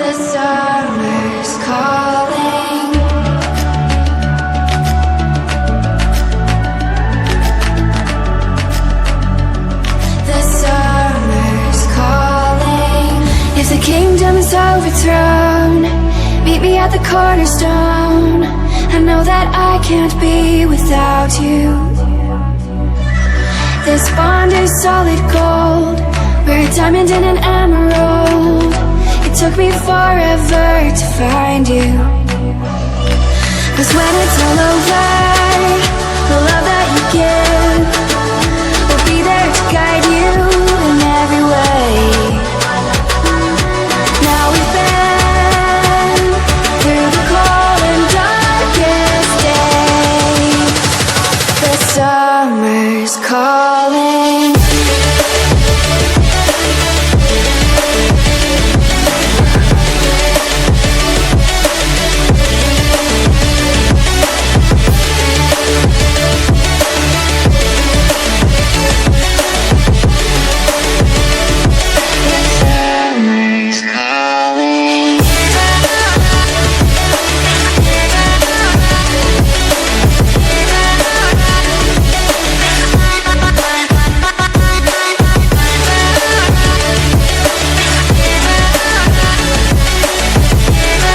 The summer's calling. The summer's calling. If the kingdom is overthrown, meet me at the cornerstone. I know that I can't be without you. This bond is solid gold. We're a diamond and an emerald. It took me forever to find you. 'Cause when it's all over, the love that you give will be there to guide you in every way. Now we've been through the cold and darkest day. The summer's call.